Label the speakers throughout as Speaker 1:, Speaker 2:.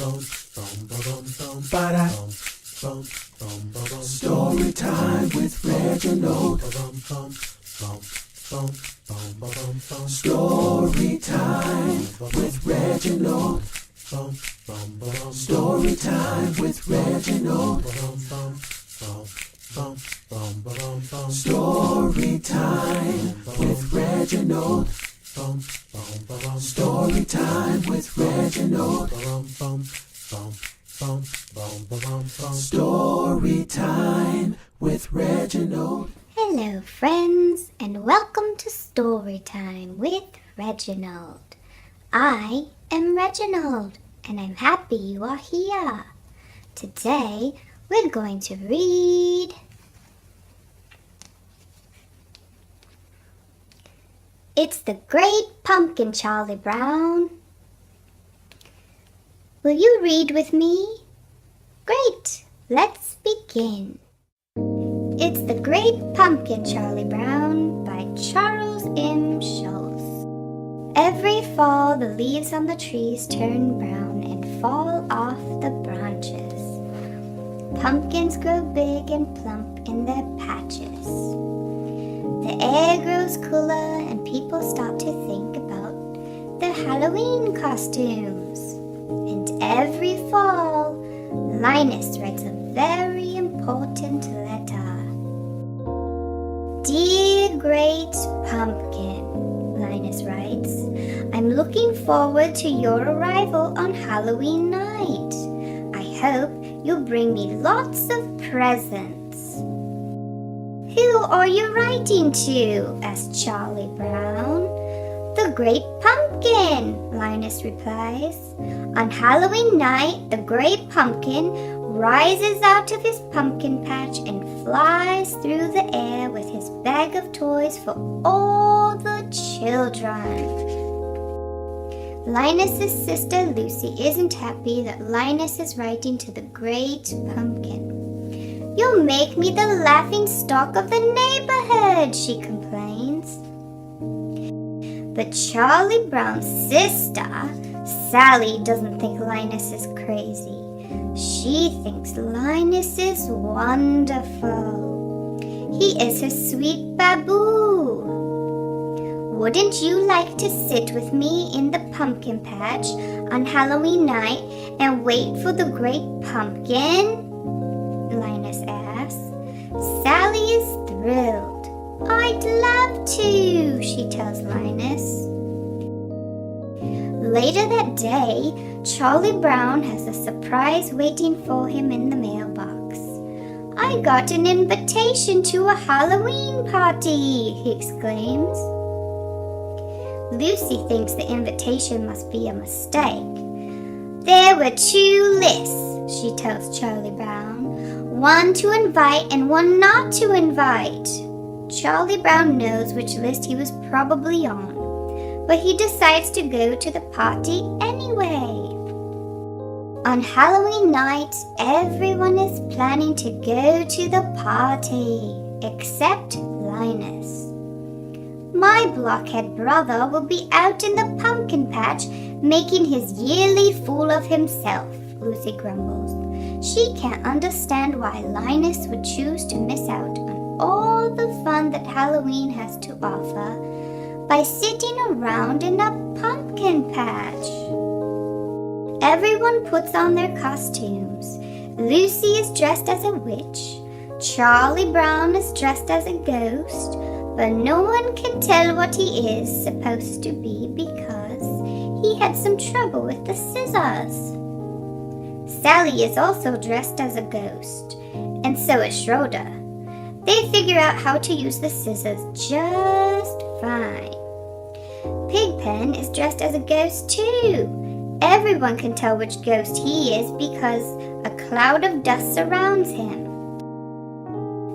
Speaker 1: Ba-da. Story time with Reginald. Story time with Reginald. Story time with Reginald. Story time with Reginald. Story time with Reginald. Story time with Reginald.
Speaker 2: Hello friends, and welcome to Story Time with Reginald. I am Reginald, and I'm happy you are here. Today we're going to read It's the Great Pumpkin, Charlie Brown. Will you read with me? Great, let's begin. It's the Great Pumpkin, Charlie Brown by Charles M. Schulz. Every fall the leaves on the trees turn brown and fall off the branches. Pumpkins grow big and plump in their patches. The air grows cooler and people start to think about their Halloween costumes. And every fall, Linus writes a very important letter. Dear Great Pumpkin, Linus writes, I'm looking forward to your arrival on Halloween night. I hope you'll bring me lots of presents. Who are you writing to? Asked Charlie Brown. The Great Pumpkin, Linus replies. On Halloween night, the Great Pumpkin rises out of his pumpkin patch and flies through the air with his bag of toys for all the children. Linus's sister Lucy isn't happy that Linus is writing to the Great Pumpkin. You'll make me the laughing stock of the neighborhood, she complains. But Charlie Brown's sister, Sally, doesn't think Linus is crazy. She thinks Linus is wonderful. He is her sweet baboo. Wouldn't you like to sit with me in the pumpkin patch on Halloween night and wait for the Great Pumpkin? Linus asks. Sally is thrilled. I'd love to, she tells Linus. Later that day, Charlie Brown has a surprise waiting for him in the mailbox. I got an invitation to a Halloween party, he exclaims. Lucy thinks the invitation must be a mistake. There were two lists, she tells Charlie Brown. One to invite and one not to invite. Charlie Brown knows which list he was probably on, but he decides to go to the party anyway. On Halloween night, everyone is planning to go to the party, except Linus. My blockhead brother will be out in the pumpkin patch making his yearly fool of himself, Lucy grumbles. She can't understand why Linus would choose to miss out on all the fun that Halloween has to offer by sitting around in a pumpkin patch. Everyone puts on their costumes. Lucy is dressed as a witch. Charlie Brown is dressed as a ghost, but no one can tell what he is supposed to be because he had some trouble with the scissors. Sally is also dressed as a ghost, and so is Schroeder. They figure out how to use the scissors just fine. Pigpen is dressed as a ghost too. Everyone can tell which ghost he is because a cloud of dust surrounds him.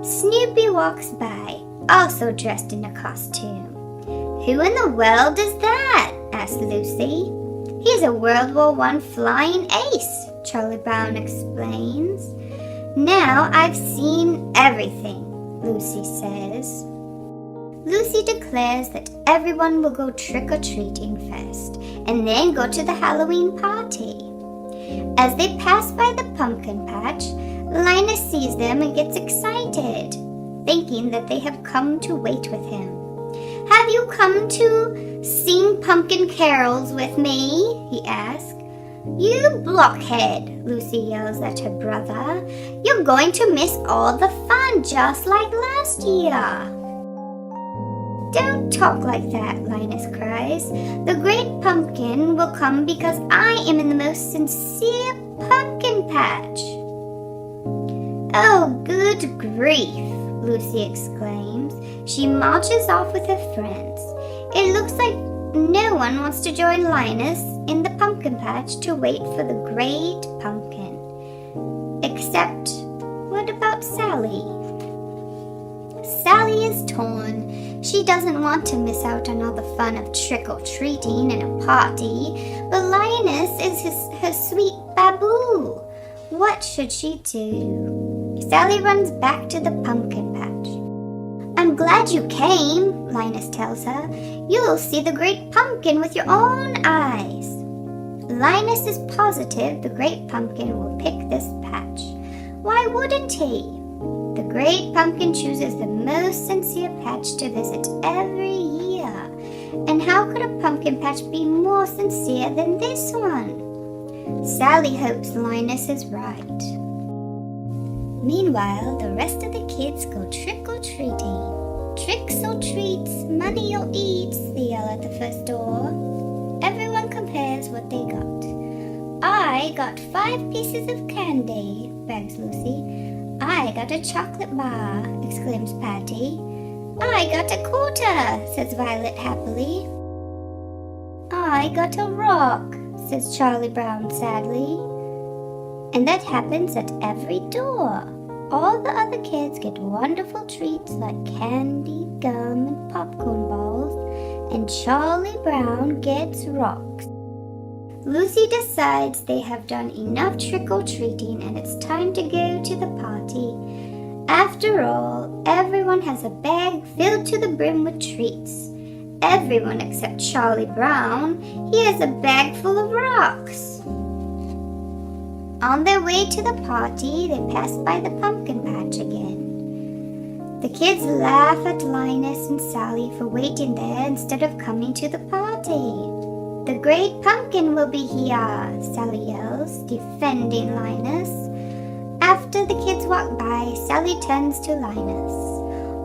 Speaker 2: Snoopy walks by, also dressed in a costume. Who in the world is that? Asks Lucy. He's a World War I flying ace, Charlie Brown explains. Now I've seen everything, Lucy says. Lucy declares that everyone will go trick-or-treating first and then go to the Halloween party. As they pass by the pumpkin patch, Linus sees them and gets excited, thinking that they have come to wait with him. "Have you come to sing pumpkin carols with me?" he asks. "You blockhead," Lucy yells at her brother. "You're going to miss all the fun just like last year." "Don't talk like that," Linus cries. "The great pumpkin will come because I am in the most sincere pumpkin patch." "Oh, good grief," Lucy exclaims. She marches off with her friends. It looks like no one wants to join Linus in the pumpkin patch to wait for the great pumpkin. Except, what about Sally? Sally is torn. She doesn't want to miss out on all the fun of trick-or-treating and a party, but Linus is her sweet baboo. What should she do? Sally runs back to the pumpkin patch. "I'm glad you came," Linus tells her. "You'll see the great pumpkin with your own eyes." Linus is positive the great pumpkin will pick this patch. Why wouldn't he? The great pumpkin chooses the most sincere patch to visit every year. And how could a pumpkin patch be more sincere than this one? Sally hopes Linus is right. Meanwhile, the rest of the kids go trick-or-treating. "Tricks or treats, money or eats," they yell at the first door. Everyone compares what they got. "I got 5 pieces of candy," brags Lucy. "I got a chocolate bar," exclaims Patty. "I got a quarter," says Violet happily. "I got a rock," says Charlie Brown sadly. And that happens at every door. All the other kids get wonderful treats like candy, gum, and popcorn balls, and Charlie Brown gets rocks. Lucy decides they have done enough trick-or-treating and it's time to go to the party. After all, everyone has a bag filled to the brim with treats. Everyone except Charlie Brown. He has a bag full of rocks. On their way to the party, they pass by the pumpkin patch again. The kids laugh at Linus and Sally for waiting there instead of coming to the party. "The great pumpkin will be here," Sally yells, defending Linus. After the kids walk by, Sally turns to Linus.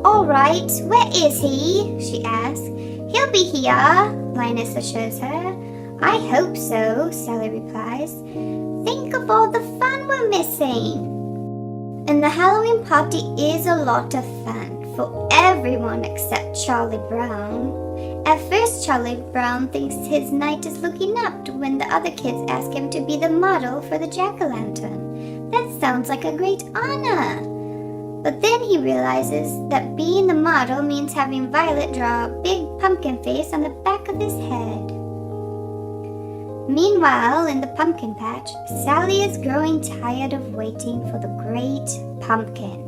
Speaker 2: "All right, where is he?" she asks. "He'll be here," Linus assures her. "I hope so," Sally replies. "Think of all the fun we're missing." And the Halloween party is a lot of fun for everyone except Charlie Brown. At first, Charlie Brown thinks his night is looking up when the other kids ask him to be the model for the jack-o'-lantern. That sounds like a great honor. But then he realizes that being the model means having Violet draw a big pumpkin face on the back of his head. Meanwhile, in the pumpkin patch, Sally is growing tired of waiting for the great pumpkin.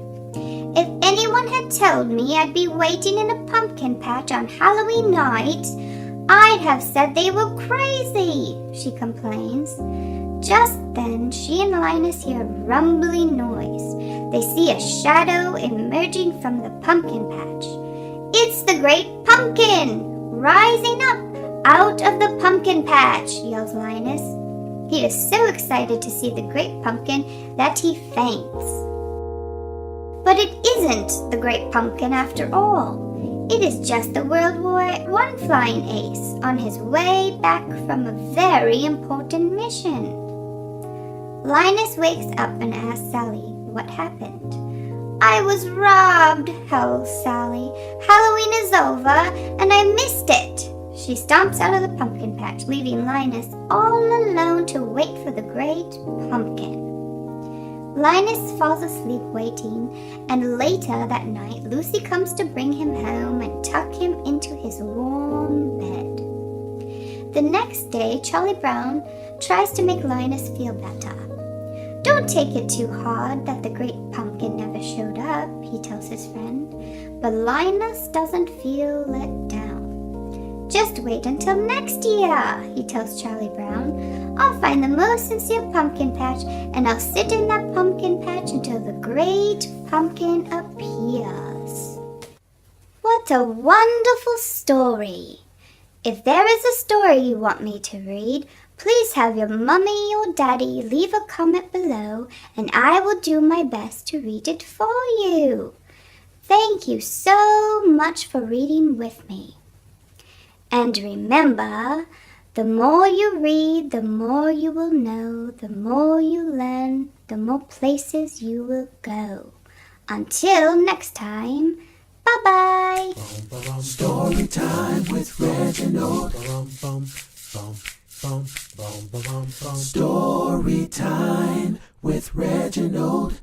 Speaker 2: "If anyone had told me I'd be waiting in a pumpkin patch on Halloween night, I'd have said they were crazy," she complains. Just then, she and Linus hear a rumbling noise. They see a shadow emerging from the pumpkin patch. "It's the great pumpkin, rising up out of the pumpkin patch," yells Linus. He is so excited to see the great pumpkin that he faints. But it isn't the great pumpkin after all. It is just the World War I flying ace on his way back from a very important mission. Linus wakes up and asks Sally what happened. "I was robbed," howls Sally. "Halloween is over and I missed it." She stomps out of the pumpkin patch, leaving Linus all alone to wait for the great pumpkin. Linus falls asleep waiting, and later that night, Lucy comes to bring him home and tuck him into his warm bed. The next day, Charlie Brown tries to make Linus feel better. "Don't take it too hard that the great pumpkin never showed up," he tells his friend. But Linus doesn't feel let down. Just wait until next year, he tells Charlie Brown. I'll find the most sincere pumpkin patch, and I'll sit in that pumpkin patch until the great pumpkin appears. What a wonderful story! If there is a story you want me to read, please have your mummy or daddy leave a comment below, and I will do my best to read it for you. Thank you so much for reading with me. And remember, the more you read, the more you will know, the more you learn, the more places you will go. Until next time, bye-bye.
Speaker 1: Story time with Reginald. Story time with Reginald.